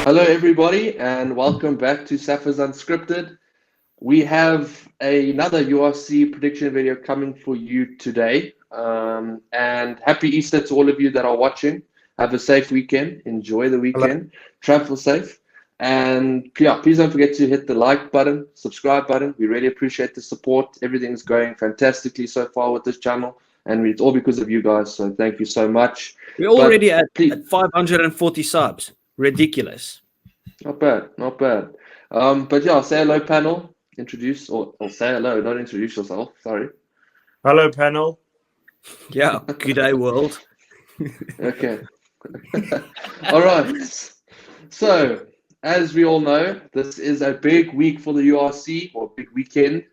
Hello, everybody, and welcome back to Sapphire's Unscripted. We have another URC prediction video coming for you today. And happy Easter to all of you that are watching. Have a safe weekend. Enjoy the Hello. weekend. Travel safe. And yeah, please don't forget to hit the like button, subscribe button. We really appreciate the support. Everything's going fantastically so far with this channel, and it's all because of you guys. So thank you so much. We're But already at please, 540 subs. Ridiculous. not bad, not bad. But yeah, say hello, panel. Introduce or say hello, not introduce yourself. Sorry. Hello, panel. Yeah, good day, world. Okay. All right. So, as we all know, this is a big week for the URC, or big weekend.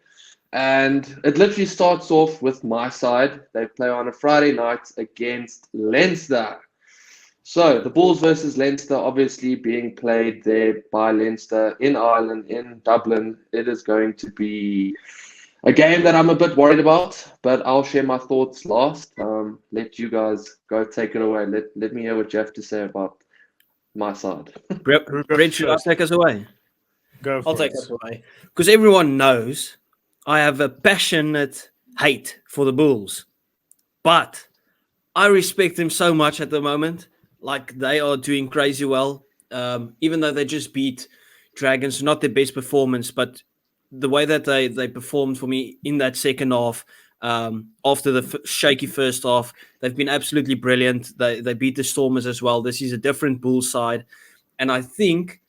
And it literally starts off with my side. They play on a Friday night against Leinster. So, the Bulls versus Leinster, obviously being played there by Leinster in Ireland, in Dublin. It is going to be a game that I'm a bit worried about, but I'll share my thoughts last. Let you guys go take it away. Let me hear what you have to say about my side. Brett, should I take us away? Go for I'll take it. us away. Because everyone knows I have a passionate hate for the Bulls. But I respect them so much at the moment. Like, they are doing crazy well. Even though they just beat Dragons, not their best performance, but the way that they performed for me in that second half, after the shaky first half, they've been absolutely brilliant. They beat the Stormers as well. This is a different Bulls side. And I think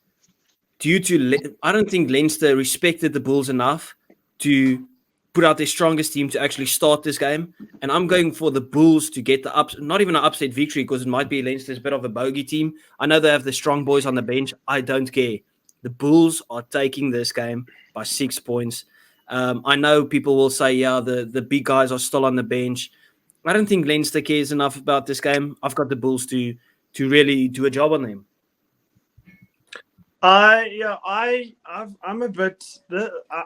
I don't think Leinster respected the Bulls enough to put out their strongest team to actually start this game. And I'm going for the Bulls to get not even an upset victory, because it might be Leinster's a bit of a bogey team. I know they have the strong boys on the bench. I don't care. The Bulls are taking this game by 6 points. I know people will say, yeah, the big guys are still on the bench. I don't think Leinster cares enough about this game. I've got the Bulls to really do a job on them. I'm a bit.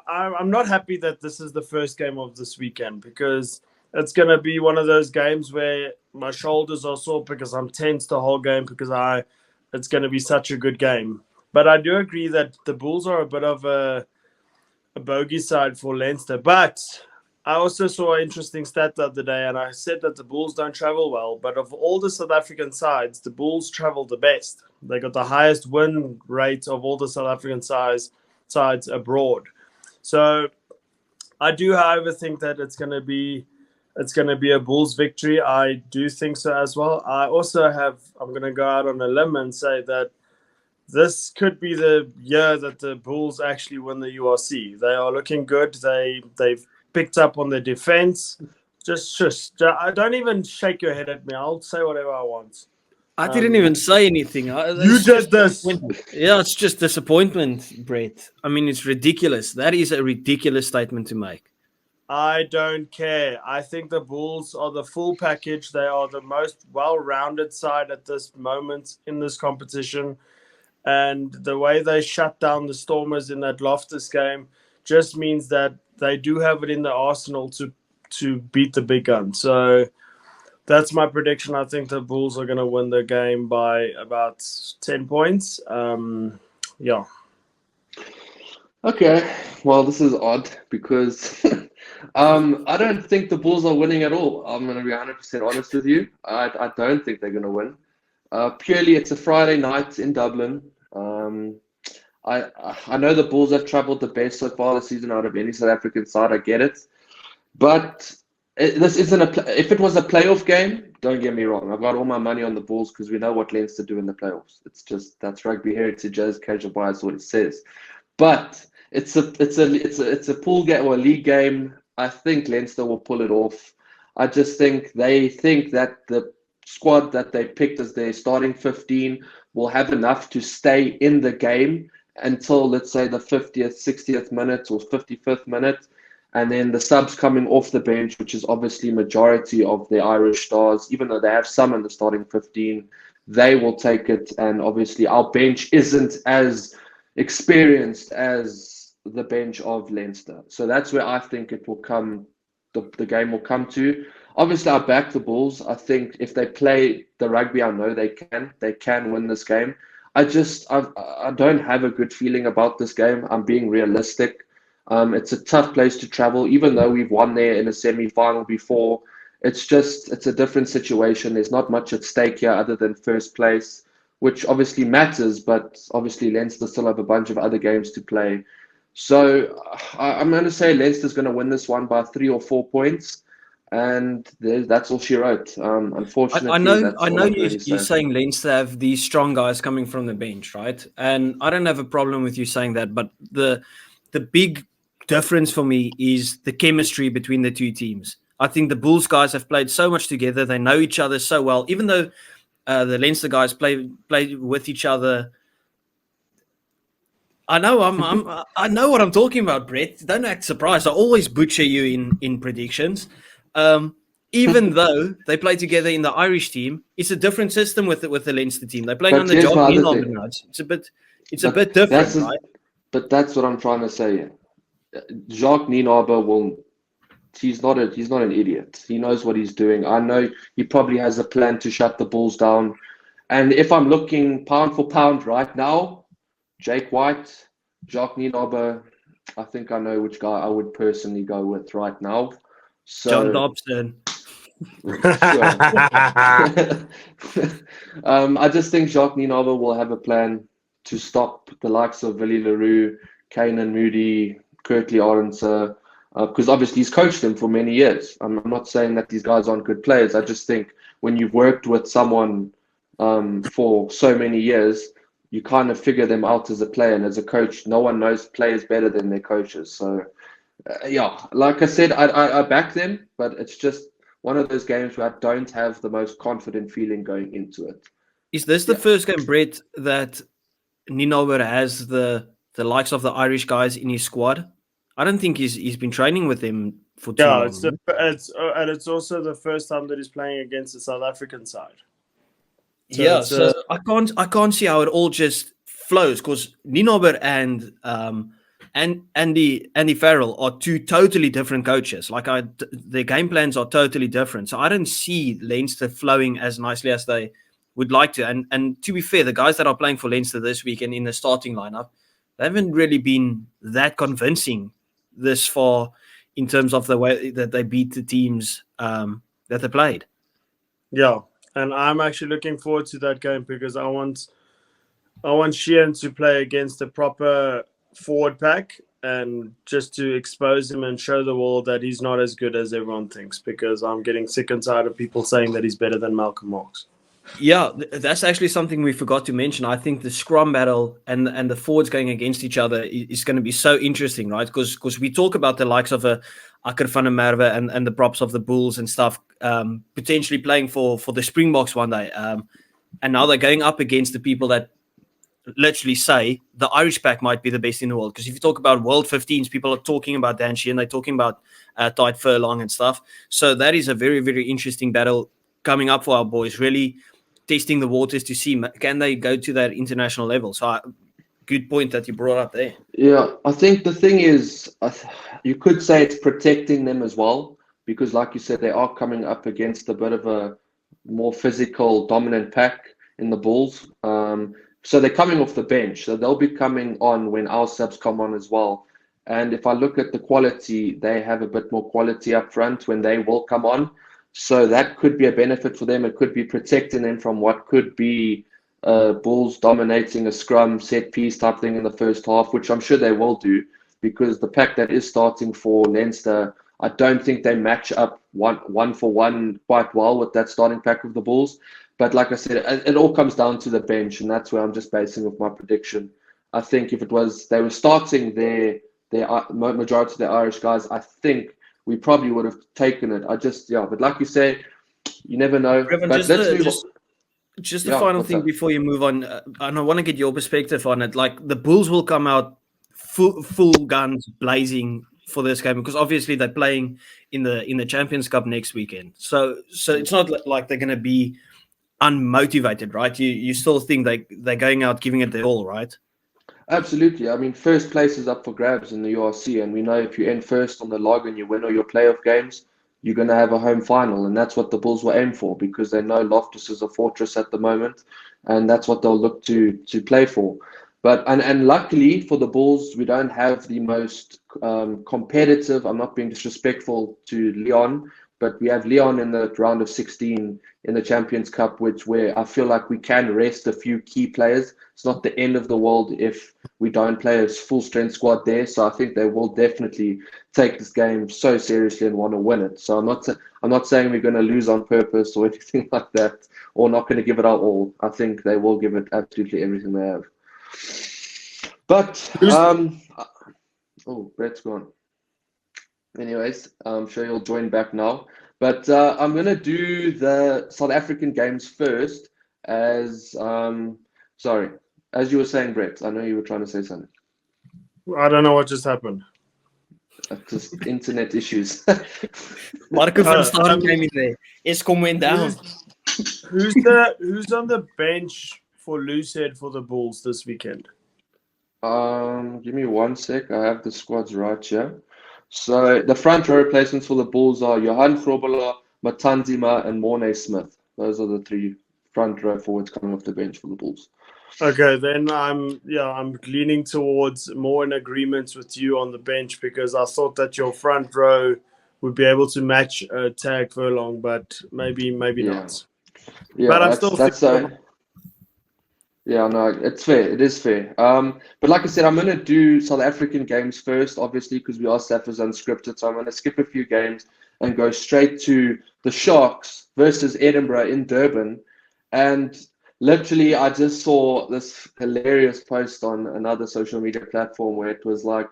I'm not happy that this is the first game of this weekend, because it's gonna be one of those games where my shoulders are sore because I'm tense the whole game, because it's gonna be such a good game. But I do agree that the Bulls are a bit of a bogey side for Leinster. But I also saw an interesting stat the other day, and I said that the Bulls don't travel well. But of all the South African sides, the Bulls travel the best. They got the highest win rate of all the South African sides abroad. So I do, however, think that it's going to be a Bulls victory. I do think so as well. I'm going to go out on a limb and say that this could be the year that the Bulls actually win the URC. They are looking good. They've picked up on their defense. Just don't even shake your head at me. I'll say whatever I want. I didn't even say anything. You did this. Yeah, it's just disappointment, Brett. I mean, it's ridiculous. That is a ridiculous statement to make. I don't care. I think the Bulls are the full package. They are the most well-rounded side at this moment in this competition. And the way they shut down the Stormers in that Loftus game just means that they do have it in the arsenal to beat the big guns. So that's my prediction. I think the Bulls are going to win the game by about 10 points. Yeah. Okay, well, this is odd because I don't think the Bulls are winning at all. I'm going to be 100% honest with you. I don't think they're going to win. Purely, it's a Friday night in Dublin. I know the Bulls have traveled the best so far this season out of any South African side. I get it, but this isn't if it was a playoff game, don't get me wrong. I've got all my money on the Bulls because we know what Leinster do in the playoffs. It's just that's rugby heritage, as casual bias what it says. But it's a pool game or a league game. I think Leinster will pull it off. I just think they think that the squad that they picked as their starting 15 will have enough to stay in the game until, let's say, the 50th, 60th minute or 55th minute. And then the subs coming off the bench, which is obviously majority of the Irish stars, even though they have some in the starting 15, they will take it. And obviously our bench isn't as experienced as the bench of Leinster. So that's where I think it will come, the game will come to. Obviously, I back the Bulls. I think if they play the rugby, I know they can win this game. I don't have a good feeling about this game. I'm being realistic. It's a tough place to travel, even though we've won there in a semi-final before. It's a different situation. There's not much at stake here other than first place, which obviously matters, but obviously Leinster still have a bunch of other games to play. So I'm going to say Leinster's going to win this one by 3 or 4 points, and that's all she wrote. Unfortunately, I know, that's I all know I can you, really you're say. saying Leinster have these strong guys coming from the bench, right? And I don't have a problem with you saying that, but the big difference for me is the chemistry between the two teams. I think the Bulls guys have played so much together; they know each other so well. Even though the Leinster guys play with each other, I know I know what I'm talking about, Brett. Don't act surprised. I always butcher you in predictions. Even though they play together in the Irish team, it's a different system with the Leinster team. They're playing But under here's Jock my other Nienaber thing. now. It's a But bit different, that's right? but that's what I'm trying to say. Jacques Nienaber will. He's not an idiot. He knows what he's doing. I know he probably has a plan to shut the Bulls down. And if I'm looking pound for pound right now, Jake White, Jacques Nienaber, I think I know which guy I would personally go with right now. John So Dobson. sure. I just think Jacques Nienaber will have a plan to stop the likes of Willie Leroux, Kanan Moody, Kirkley Arendse, because obviously he's coached them for many years. I'm not saying that these guys aren't good players. I just think when you've worked with someone for so many years, you kind of figure them out as a player. And as a coach, no one knows players better than their coaches. So, yeah, like I said, I back them, but it's just one of those games where I don't have the most confident feeling going into it. Is this the Yeah. first game, Brett, that Nienaber has the likes of the Irish guys in his squad? I don't think he's been training with them for too Yeah, long. it's also the first time that he's playing against the South African side. So Yeah, it's so I can't see how it all just flows because Nienaber and Andy Farrell are two totally different coaches. Their game plans are totally different. So I don't see Leinster flowing as nicely as they would like to. And to be fair, the guys that are playing for Leinster this weekend in the starting lineup, they haven't really been that convincing this far in terms of the way that they beat the teams that they played. yeah, and I'm actually looking forward to that game because I want Sheehan to play against a proper forward pack and just to expose him and show the world that he's not as good as everyone thinks, because I'm getting sick and tired of people saying that he's better than Malcolm Marx. Yeah, that's actually something we forgot to mention. I think the scrum battle and the forwards going against each other is going to be so interesting, right? Because we talk about the likes of Akker van der Merwe and the props of the Bulls and stuff, potentially playing for the Springboks one day. And now they're going up against the people that literally say the Irish pack might be the best in the world. Because if you talk about World 15s, people are talking about Dan Sheehan, they're talking about Tide Furlong and stuff. So that is a very, very interesting battle coming up for our boys, really testing the waters to see can they go to that international level. So good point that you brought up there. Yeah, I think the thing is, you could say it's protecting them as well, because like you said, they are coming up against a bit of a more physical, dominant pack in the Bulls. So they're coming off the bench, so they'll be coming on when our subs come on as well. And if I look at the quality, they have a bit more quality up front when they will come on. So that could be a benefit for them. It could be protecting them from what could be Bulls dominating a scrum set piece type thing in the first half, which I'm sure they will do, because the pack that is starting for Leinster, I don't think they match up one for one quite well with that starting pack of the Bulls. But like I said, it all comes down to the bench, and that's where I'm just basing with my prediction. I think if it was they were starting their majority of the Irish guys, I think we probably would have taken it. But like you say, you never know. Revan, But let's move on. Just the final thing before you move on, and I want to get your perspective on it. Like the Bulls will come out full guns blazing for this game because obviously they're playing in the Champions Cup next weekend. So it's not like they're going to be unmotivated, right? You still think they're going out giving it their all, right? Absolutely. I mean, first place is up for grabs in the URC, and we know if you end first on the log and you win all your playoff games, you're going to have a home final, and that's what the Bulls will aim for because they know Loftus is a fortress at the moment, and that's what they'll look to play for. But and luckily for the Bulls, we don't have the most competitive. I'm not being disrespectful to Lyon, but we have Lyon in the round of 16 in the Champions Cup, where I feel like we can rest a few key players. It's not the end of the world if we don't play a full strength squad there. So I think they will definitely take this game so seriously and want to win it. So I'm not saying we're going to lose on purpose or anything like that, or not going to give it our all. I think they will give it absolutely everything they have. But Brett's gone. Anyways, I'm sure you'll join back now. But I'm going to do the South African games first as you were saying, Brett. I know you were trying to say something. I don't know what just happened. Just internet issues. Marco van Staan came in there. Eskom went down. Who's on the bench for Loosehead for the Bulls this weekend? Give me 1 sec. I have the squads right here. So the front row replacements for the Bulls are Johan Grobbelaar, Matanzima, and Mornay Smith. Those are the 3 front row forwards coming off the bench for the Bulls. Okay, then I'm leaning towards more in agreement with you on the bench because I thought that your front row would be able to match Tag Furlong, but maybe not. Yeah, but I'm still yeah, no, it's fair. It is fair. But like I said, I'm going to do South African games first, obviously, because we are Saffers unscripted. So I'm going to skip a few games and go straight to the Sharks versus Edinburgh in Durban. And literally, I just saw this hilarious post on another social media platform where it was like,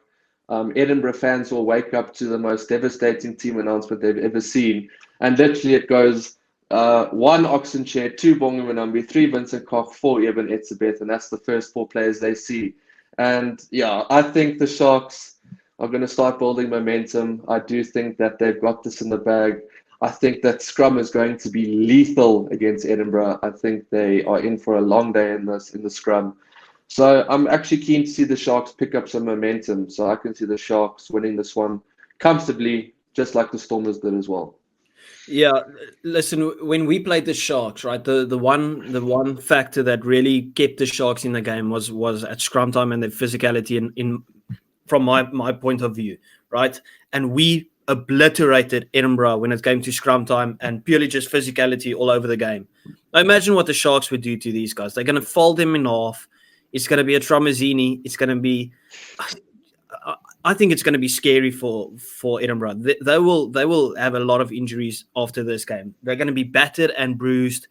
Edinburgh fans will wake up to the most devastating team announcement they've ever seen. And literally, it goes 1 Oxenchair, 2 Bonga Manambi, 3 Vincent Koch, 4 Eben Etzebeth, and that's the first 4 players they see. And yeah, I think the Sharks are going to start building momentum. I do think that they've got this in the bag. I think that scrum is going to be lethal against Edinburgh. I think they are in for a long day in the scrum. So I'm actually keen to see the Sharks pick up some momentum. So I can see the Sharks winning this one comfortably, just like the Stormers did as well. Yeah, listen, when we played the Sharks, right, the one factor that really kept the Sharks in the game was at scrum time and their physicality in from my point of view, right? And we obliterated Edinburgh when it came to scrum time and purely just physicality all over the game. Now imagine what the Sharks would do to these guys. They're going to fold them in half. It's going to be a Traumazini. It's going to be... I think it's going to be scary for Edinburgh. They will have a lot of injuries after this game. They're going to be battered and bruised.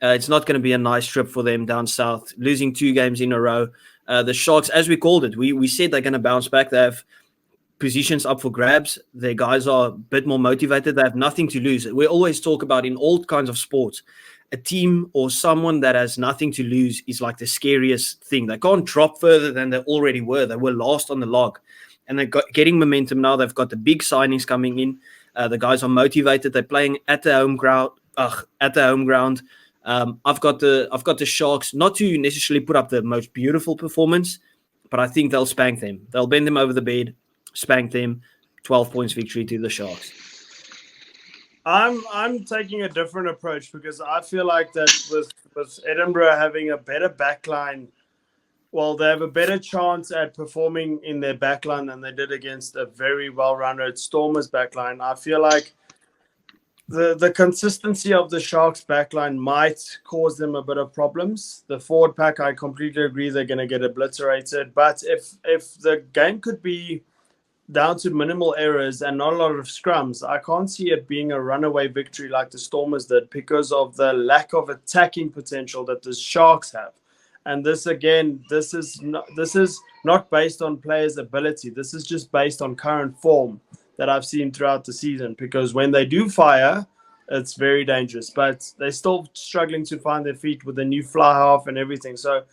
It's not going to be a nice trip for them down south, losing 2 games in a row. The Sharks, as we called it, we said they're going to bounce back. They have positions up for grabs. Their guys are a bit more motivated. They have nothing to lose. We always talk about in all kinds of sports, a team or someone that has nothing to lose is like the scariest thing. They can't drop further than they already were. They were last on the log. And they're getting momentum now. They've got the big signings coming in. The guys are motivated. They're playing at the home ground. I've got the Sharks not to necessarily put up the most beautiful performance, but I think they'll spank them. They'll bend them over the bed, spank them. 12 points victory to the Sharks. I'm taking a different approach because I feel like that with Edinburgh having a better backline. Well, they have a better chance at performing in their backline than they did against a very well-rounded Stormers backline. I feel like the consistency of the Sharks backline might cause them a bit of problems. The forward pack, I completely agree, they're going to get obliterated. But if the game could be down to minimal errors and not a lot of scrums, I can't see it being a runaway victory like the Stormers did because of the lack of attacking potential that the Sharks have. And this is not based on players' ability. This is just based on current form that I've seen throughout the season. Because when they do fire, it's very dangerous. But they're still struggling to find their feet with the new fly half and everything. So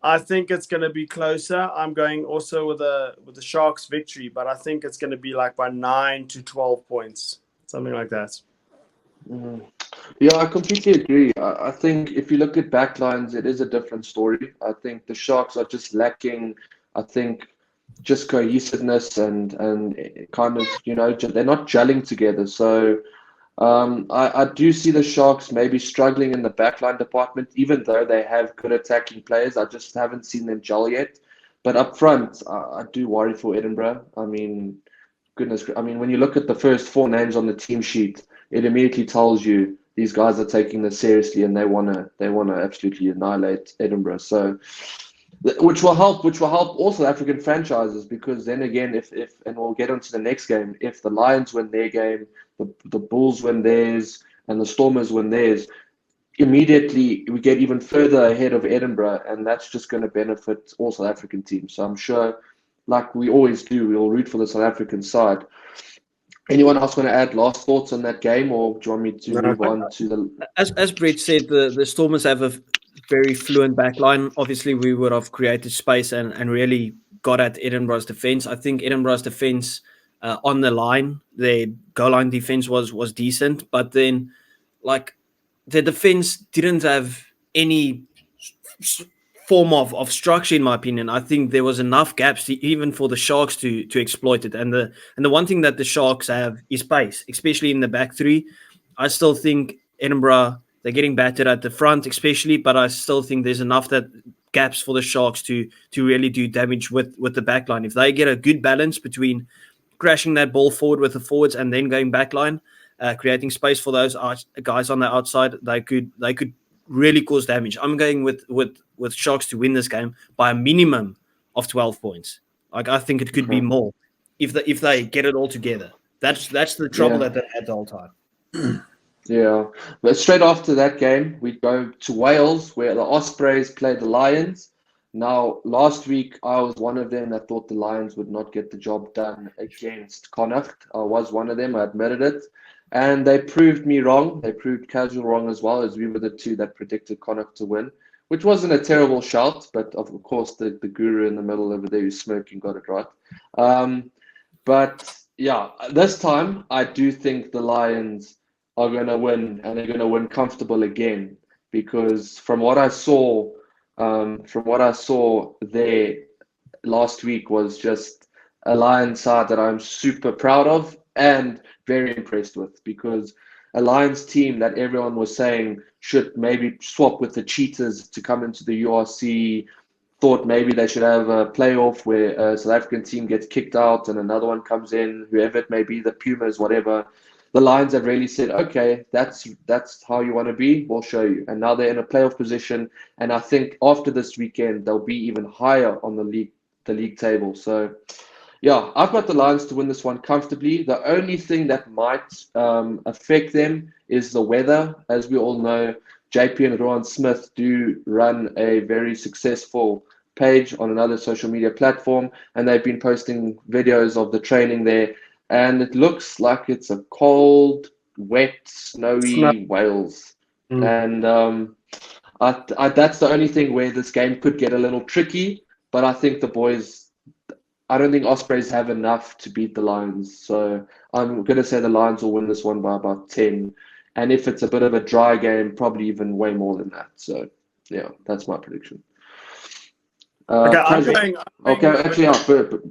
I think it's going to be closer. I'm going also with the Sharks victory, but I think it's going to be like by 9 to 12 points, something like that. Mm. Yeah, I completely agree. I think if you look at backlines, it is a different story. I think the Sharks are just lacking, I think, just cohesiveness and kind of, they're not gelling together. So I do see the Sharks maybe struggling in the backline department, even though they have good attacking players. I just haven't seen them gel yet. But up front, I do worry for Edinburgh. I mean, goodness, I mean, when you look at the first 4 names on the team sheet, it immediately tells you these guys are taking this seriously and they wanna absolutely annihilate Edinburgh. So, which will help all South African franchises, because then again, if and we'll get onto the next game, if the Lions win their game, the Bulls win theirs, and the Stormers win theirs, immediately we get even further ahead of Edinburgh, and that's just going to benefit all South African teams. So I'm sure, like we always do, we'll root for the South African side. Anyone else want to add last thoughts on that game, or do you want me to move on to the... As Brett said, the Stormers have a very fluent backline. Obviously, we would have created space and really got at Edinburgh's defence. I think Edinburgh's defence on the line, their goal line defence was decent, but then like the defence didn't have any form of structure, in my opinion. I think there was enough gaps even for the Sharks to exploit it. And the one thing that the Sharks have is pace, especially in the back three. I still think Edinburgh, they're getting battered at the front, especially, but I still think there's enough that gaps for the Sharks to really do damage with the back line. If they get a good balance between crashing that ball forward with the forwards and then going back line, creating space for those guys on the outside, they could really cause damage. I'm going with Sharks to win this game by a minimum of 12 points. Like, I think it could be more if they get it all together. That's the trouble that they've had the whole time. Yeah, but straight after that game, we go to Wales, where the Ospreys played the Lions. Now, last week, I was one of them that thought the Lions would not get the job done against Connacht. I was one of them, I admitted it. And they proved me wrong. They proved Casual wrong as well, as we were the two that predicted Connacht to win, which wasn't a terrible shout, but of course the guru in the middle over there who's smoking got it right. But yeah, this time I do think the Lions are going to win, and they're going to win comfortable again, because from what I saw there last week was just a Lions side that I'm super proud of and very impressed with, because a Lions team that everyone was saying should maybe swap with the Cheetahs to come into the URC, thought maybe they should have a playoff where a South African team gets kicked out and another one comes in, whoever it may be, the Pumas, whatever. The Lions have really said, okay, that's how you want to be, we'll show you. And now they're in a playoff position, and I think after this weekend they'll be even higher on the league table. So yeah, I've got the Lions to win this one comfortably. The only thing that might affect them is the weather. As we all know, JP and Rowan Smith do run a very successful page on another social media platform, and they've been posting videos of the training there. And it looks like it's a cold, wet, snowy Wales. And that's the only thing where this game could get a little tricky. But I think the boys, I don't think Ospreys have enough to beat the Lions. So I'm going to say the Lions will win this one by about 10. And if it's a bit of a dry game, probably even way more than that. So yeah, that's my prediction. Okay,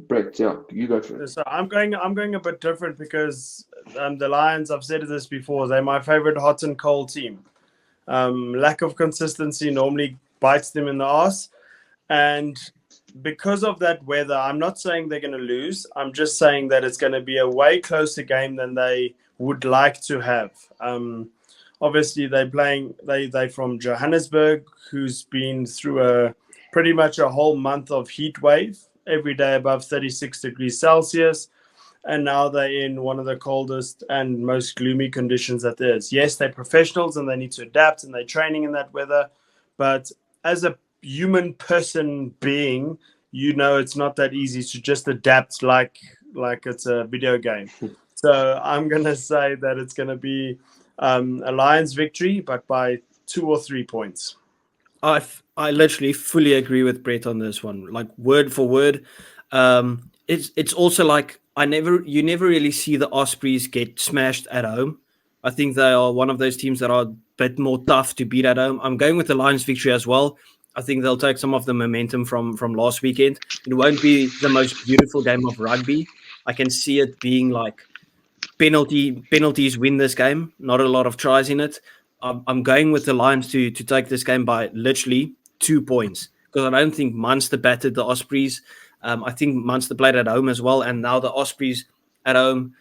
Brett, yeah, you go first. So I'm going a bit different, because the Lions, I've said this before, they're my favorite hot and cold team. Lack of consistency normally bites them in the ass, and because of that weather, I'm not saying they're going to lose. I'm just saying that it's going to be a way closer game than they would like to have. Obviously, they're from Johannesburg, who's been through pretty much a whole month of heat wave, every day above 36 degrees Celsius. And now they're in one of the coldest and most gloomy conditions that there is. Yes, they're professionals and they need to adapt, and they're training in that weather. But as a human person being, it's not that easy to just adapt like it's a video game. So I'm going to say that it's going to be a Lions victory, but by 2 or 3 points. I literally fully agree with Brett on this one, like word for word. It's also like you never really see the Ospreys get smashed at home. I think they are one of those teams that are a bit more tough to beat at home. I'm going with the Lions victory as well. I think they'll take some of the momentum from last weekend. It won't be the most beautiful game of rugby. I can see it being like penalties win this game. Not a lot of tries in it. I'm going with the Lions to take this game by literally 2 points because I don't think Munster battered the Ospreys. I think Munster played at home as well, and now the Ospreys at home,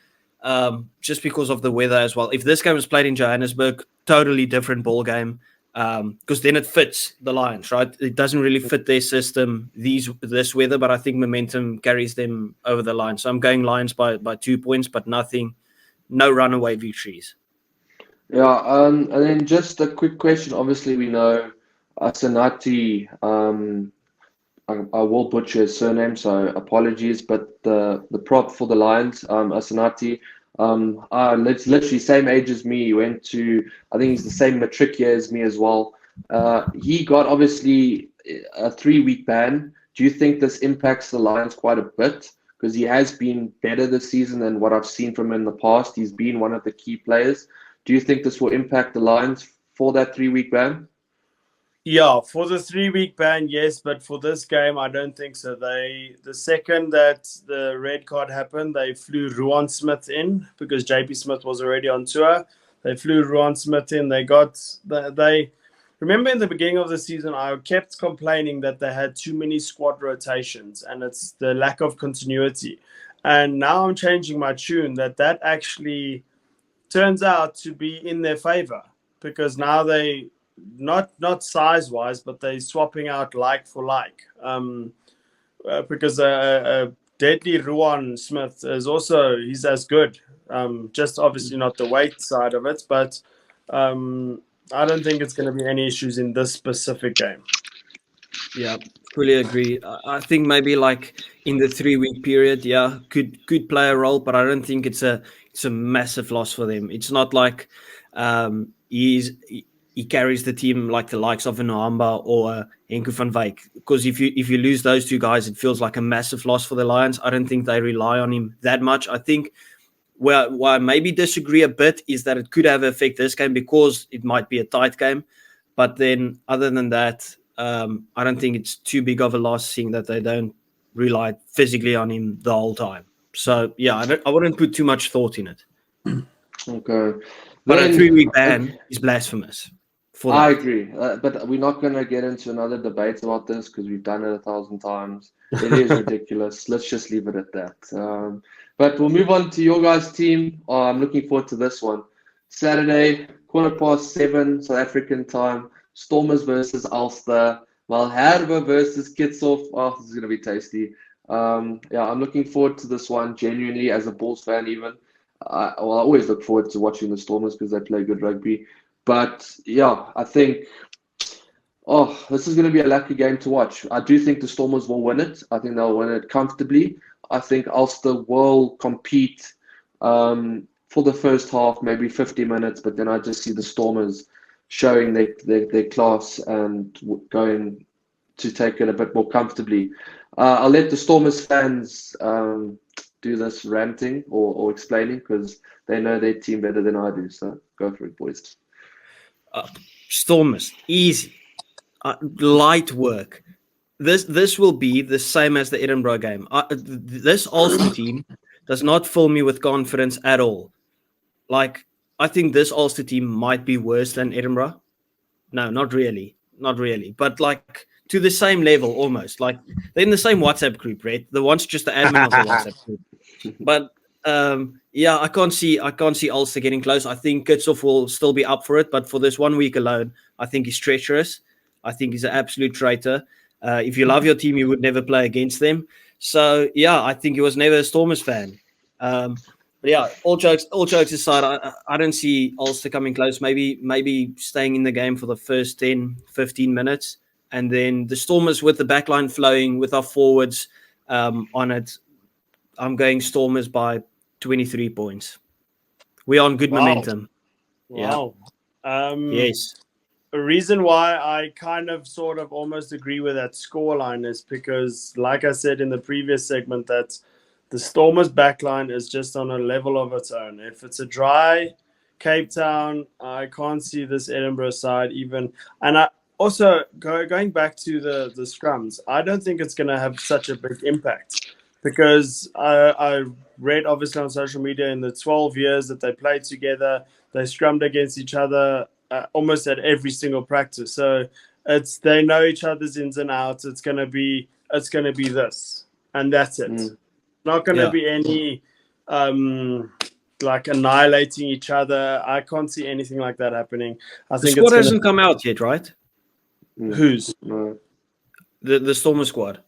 just because of the weather as well. If this game was played in Johannesburg, totally different ball game. Because then it fits the Lions, right? It doesn't really fit their system this weather, but I think momentum carries them over the line. So I'm going Lions by 2 points, but no runaway victories. Yeah, and then just a quick question. Obviously, we know Asanati. I will butcher his surname, so apologies. But the prop for the Lions, Asanati, literally same age as me. He went to, I think he's the same matric year as me as well. He got obviously a 3-week ban. Do you think this impacts the Lions quite a bit? Because he has been better this season than what I've seen from him in the past. He's been one of the key players. Do you think this will impact the Lions for that 3-week ban? Yeah, for the 3-week ban, yes, but for this game, I don't think so. The second that the red card happened, they flew Ruan Smith in because JP Smith was already on tour. They flew Ruan Smith in. They remember in the beginning of the season, I kept complaining that they had too many squad rotations and it's the lack of continuity. And now I'm changing my tune that actually turns out to be in their favor because now they not size wise, but they're swapping out like for like. Because Deadly Ruan Smith is also he's as good. Just obviously not the weight side of it, but I don't think it's going to be any issues in this specific game. Yeah, fully agree. I think maybe like in the 3-week period, yeah, could play a role, but I don't think it's a massive loss for them. It's not like he carries the team like the likes of an Nhamba or Henku van Wyk. Because if you lose those two guys, it feels like a massive loss for the Lions. I don't think they rely on him that much. I think where I maybe disagree a bit is that it could have affected this game because it might be a tight game. But then other than that, I don't think it's too big of a loss seeing that they don't rely physically on him the whole time. So, yeah, I wouldn't put too much thought in it. Okay. But a 3-week ban is blasphemous. I agree. But we're not going to get into another debate about this because we've done it 1,000 times. It is ridiculous. Let's just leave it at that. But we'll move on to your guys' team. I'm looking forward to this one. Saturday, 7:15 South African time. Stormers versus Ulster. Malherbe versus Kitshoff. Oh, this is going to be tasty. Yeah, I'm looking forward to this one, genuinely, as a Bulls fan even. I always look forward to watching the Stormers because they play good rugby. But, yeah, I think, this is going to be a lucky game to watch. I do think the Stormers will win it. I think they'll win it comfortably. I think Ulster will compete for the first half, maybe 50 minutes, but then I just see the Stormers showing their class and going to take it a bit more comfortably. I'll let the Stormers fans do this ranting or explaining because they know their team better than I do. So go for it, boys. Stormers, easy, light work. This will be the same as the Edinburgh game. This Ulster team does not fill me with confidence at all. Like, I think this Ulster team might be worse than Edinburgh. No, not really. But like to the same level almost. Like they're in the same WhatsApp group, right? The one's just the admin of the WhatsApp group. But yeah, I can't see Ulster getting close. I think Kitshoff will still be up for it, but for this 1 week alone, I think he's treacherous. I think he's an absolute traitor. If you love your team, you would never play against them. So yeah, I think he was never a Stormers fan. But yeah, all jokes aside, I don't see Ulster coming close. Maybe staying in the game for the first 10, 15 minutes. And then the Stormers with the backline flowing, with our forwards on it. I'm going Stormers by 23 points. We're on good momentum. Wow. Yeah. Yes. The reason why I kind of sort of almost agree with that scoreline is because, like I said in the previous segment, that the Stormers backline is just on a level of its own. If it's a dry Cape Town, I can't see this Edinburgh side even. And Also, going back to the scrums, I don't think it's going to have such a big impact because I read obviously on social media in the 12 years that they played together, they scrummed against each other almost at every single practice. So they know each other's ins and outs. It's going to be this, and that's it. Mm. Not going to be any like annihilating each other. I can't see anything like that happening. I think squad hasn't come out yet, right? Who's? No. The Stormer squad.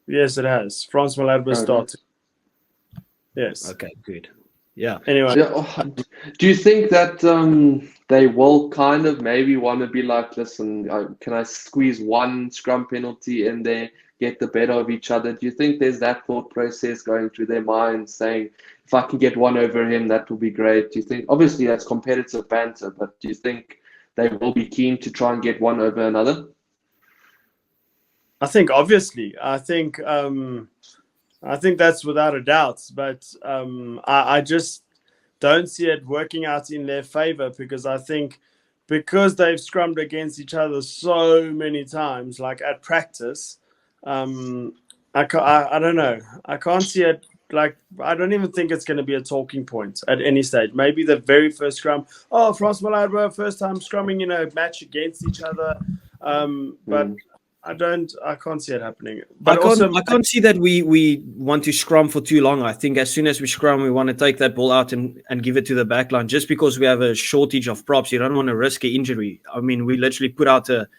Yes, it has. Frans Malherbe started. Yes. Okay, good. Yeah. Anyway. Do you think that they will kind of maybe want to be like, listen, can I squeeze one scrum penalty in there, get the better of each other? Do you think there's that thought process going through their minds saying, if I can get one over him, that will be great? Do you think, obviously that's competitive banter, but do you think they will be keen to try and get one over another? I think obviously. I think that's without a doubt. But I just don't see it working out in their favor because I think because they've scrummed against each other so many times, like at practice, I don't know. I can't see it. Like, I don't even think it's going to be a talking point at any stage. Maybe the very first scrum. Oh, Frans Malherbe, first time scrumming in a match against each other. But I can't see it happening. But I can't see that we want to scrum for too long. I think as soon as we scrum, we want to take that ball out and give it to the back line. Just because we have a shortage of props, you don't want to risk an injury. I mean, we literally put out a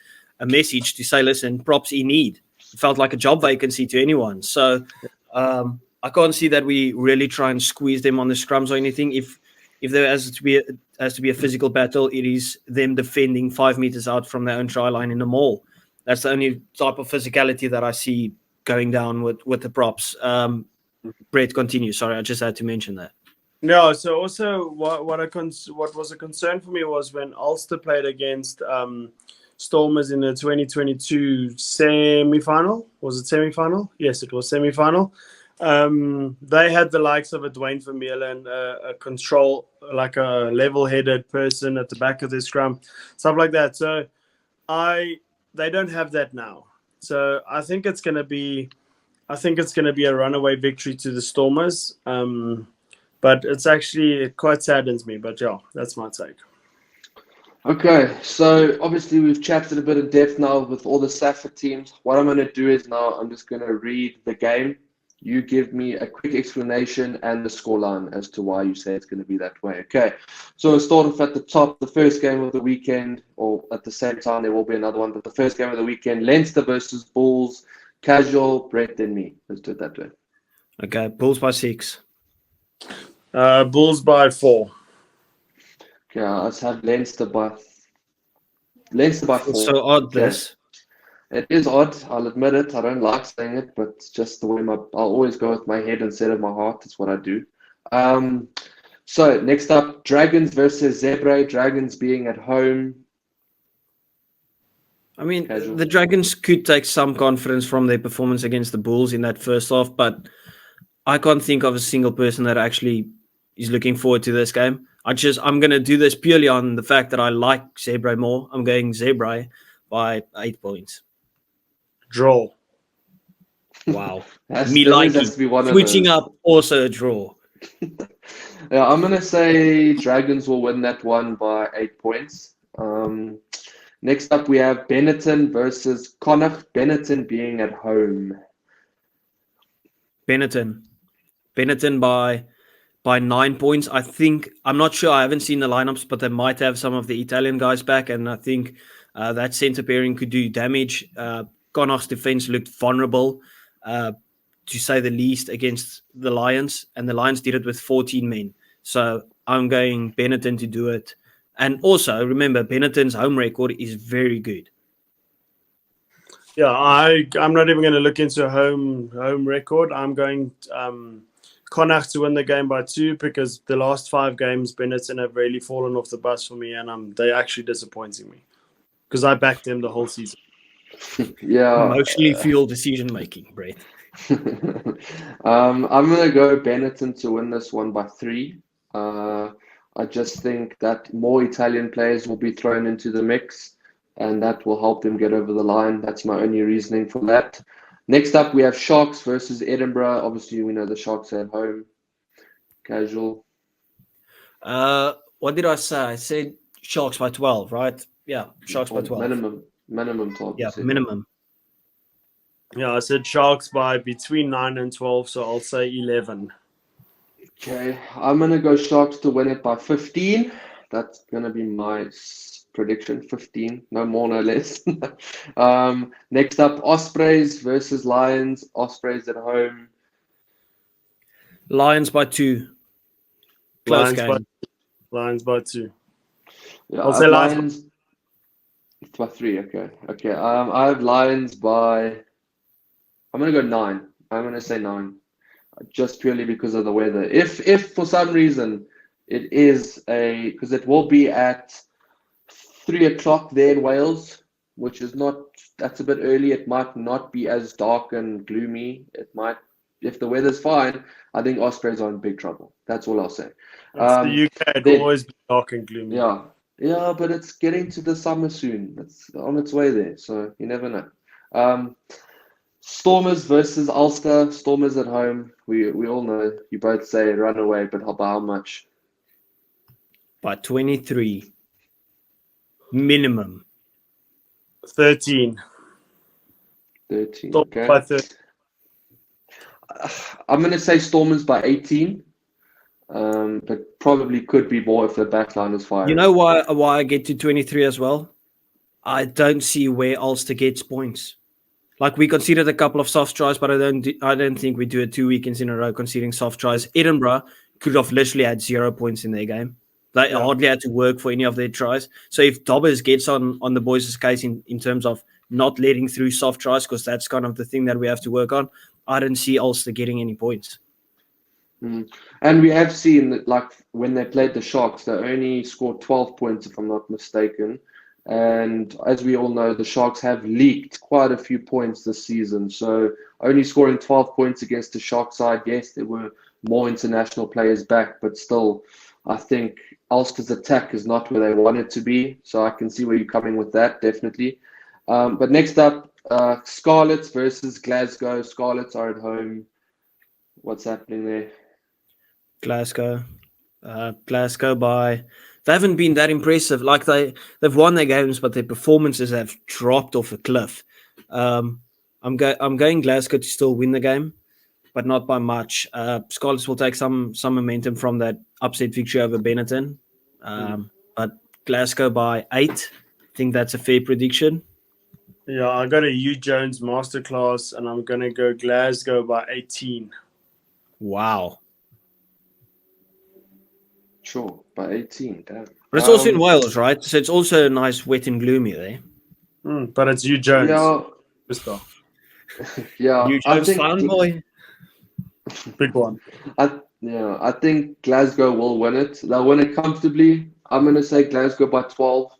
message to say, listen, props in need. It felt like a job vacancy to anyone. So I can't see that we really try and squeeze them on the scrums or anything. If there has to be a physical battle, it is them defending 5 meters out from their own try line in the mall. That's the only type of physicality that I see going down with the props. Brett, continue. Sorry, I just had to mention that. No, so also what was a concern for me was when Ulster played against Stormers in the 2022 semi-final. Was it semi-final? Yes, it was semi-final. They had the likes of a Dwayne Vermeulen, a control, like a level-headed person at the back of the scrum, stuff like that. So they don't have that now. So I think it's going to be a runaway victory to the Stormers. But it quite saddens me. But yeah, that's my take. Okay, so obviously we've chatted a bit in depth now with all the Safford teams. What I'm going to do is now I'm just going to read the game. You give me a quick explanation and the scoreline as to why you say it's going to be that way. Okay, so we'll start off at the top. The first game of the weekend, or at the same time, there will be another one, but the first game of the weekend, Leinster versus Bulls. Casual, Brett, then me. Let's do it that way. Okay, Bulls by 6. Bulls by 4. Okay, let's have Leinster by 4. It's so odd, this. It is odd, I'll admit it. I don't like saying it, but it's just the way I'll always go with my head instead of my heart. It's what I do. So next up, Dragons versus Zebra. Dragons being at home. I mean, the Dragons could take some confidence from their performance against the Bulls in that first half, but I can't think of a single person that actually is looking forward to this game. I'm going to do this purely on the fact that I like Zebra more. I'm going Zebra by 8 points. Draw. Wow. Me liking switching up, also a draw. Yeah, I'm going to say Dragons will win that one by 8 points. Next up, we have Benetton versus Connacht. Benetton being at home. Benetton by 9 points. I'm not sure. I haven't seen the lineups, but they might have some of the Italian guys back, and I think that centre pairing could do damage. Connacht's defense looked vulnerable, to say the least, against the Lions, and the Lions did it with 14 men. So I'm going Benetton to do it. And also, remember, Benetton's home record is very good. Yeah, I'm not even going to look into a home record. I'm going Connacht to win the game by 2 because the last 5 games, Benetton have really fallen off the bus for me, and they're actually disappointing me because I backed them the whole season. Yeah, emotionally fueled decision making, Brett. I'm gonna go Benetton to win this one by 3. I just think that more Italian players will be thrown into the mix. and that will help them get over the line. That's my only reasoning for that. Next up, we have Sharks versus Edinburgh. Obviously, we know the Sharks are at home. Casual. What did I say? I said Sharks by 12, right? Yeah, Sharks by 12. Minimum 12. Yeah, minimum. Yeah, I said Sharks by between 9 and 12, so I'll say 11. Okay, I'm going to go Sharks to win it by 15. That's going to be my prediction, 15. No more, no less. Next up, Ospreys versus Lions. Ospreys at home. Lions by 2. Close game. Lions by 2. Yeah, I'll say Lions by 3. Okay. I have Lions by. I'm going to go 9. I'm going to say 9. Just purely because of the weather. If for some reason it is because it will be at 3 o'clock there in Wales, which is that's a bit early. It might not be as dark and gloomy. It might, if the weather's fine, I think Ospreys are in big trouble. That's all I'll say. It's the UK. It'll always be dark and gloomy. Yeah, but it's getting to the summer soon. It's on its way there, so you never know. Stormers versus Ulster. Stormers at home. We all know. You both say run away, but by how much? By 23. Minimum. 13. 13. Stormers Okay. by 13. I'm going to say Stormers by 18. But probably could be more if the back line is firing. You know why I get to 23 as well? I don't see where Ulster gets points. Like, we conceded a couple of soft tries, but I don't think we do it 2 weekends in a row conceding soft tries. Edinburgh could have literally had 0 points in their game. They hardly had to work for any of their tries. So if Dobbers gets on the boys' case in terms of not letting through soft tries, because that's kind of the thing that we have to work on, I don't see Ulster getting any points. And we have seen that, like, when they played the Sharks, they only scored 12 points, if I'm not mistaken. And as we all know, the Sharks have leaked quite a few points this season. So only scoring 12 points against the Shark side, yes, there were more international players back, but still, I think Ulster's attack is not where they want it to be. So I can see where you're coming with that, definitely. But next up, Scarlets versus Glasgow. Scarlets are at home. What's happening there? Glasgow by... They haven't been that impressive. Like, they've won their games, but their performances have dropped off a cliff. I'm going Glasgow to still win the game, but not by much. Scarlets will take some momentum from that upset victory over Benetton. But Glasgow by 8. I think that's a fair prediction. Yeah, I got a Hugh Jones masterclass, and I'm going to go Glasgow by 18. Wow. Sure, by 18. Damn. But it's also in Wales, right? So it's also nice, wet and gloomy there. But it's Hugh Jones. Yeah. Hugh Jones fanboy. Big one. I think Glasgow will win it. They'll win it comfortably. I'm going to say Glasgow by 12.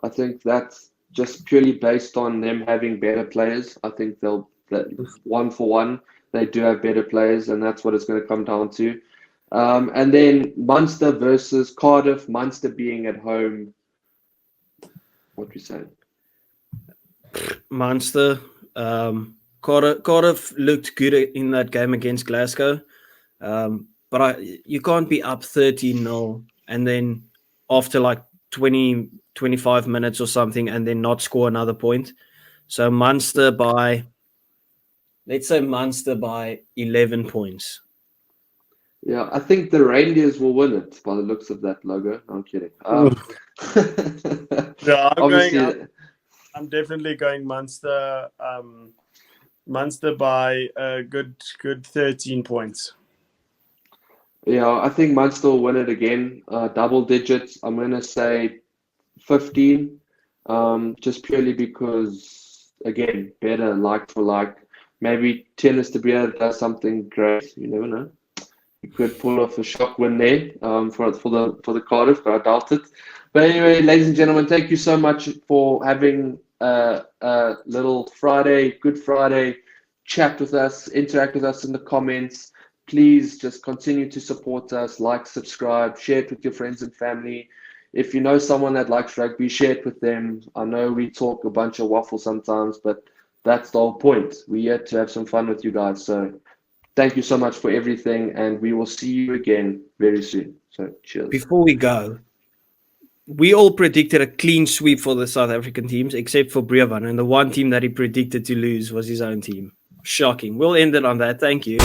I think that's just purely based on them having better players. I think they'll 1-for-1. They do have better players, and that's what it's going to come down to. And then Munster versus Cardiff. Munster being at home. What we saying? Munster. Cardiff looked good in that game against Glasgow. But you can't be up 13-0 and then after like 20, 25 minutes or something and then not score another point. So Munster by, let's say Munster by 11 points. Yeah, I think the Reindeers will win it by the looks of that logo. I'm kidding. Yeah, I'm definitely going Munster. Munster by a good 13 points. Yeah, I think Munster will win it again. Double digits. I'm going to say 15. Just purely because, again, better like for like. Maybe Tennis de Beer does something great. You never know. You could pull off a shock win there for the Cardiff, but I doubt it. But anyway, ladies and gentlemen, thank you so much for having a little Good Friday chat with us, interact with us in the comments. Please just continue to support us, like, subscribe, share it with your friends and family. if you know someone that likes rugby, share it with them. I know we talk a bunch of waffle sometimes, but that's the whole point. We're here to have some fun with you guys. So thank you so much for everything, and we will see you again very soon. So cheers. Before we go, we all predicted a clean sweep for the South African teams, except for Brevan, and the one team that he predicted to lose was his own team. Shocking. We'll end it on that. Thank you.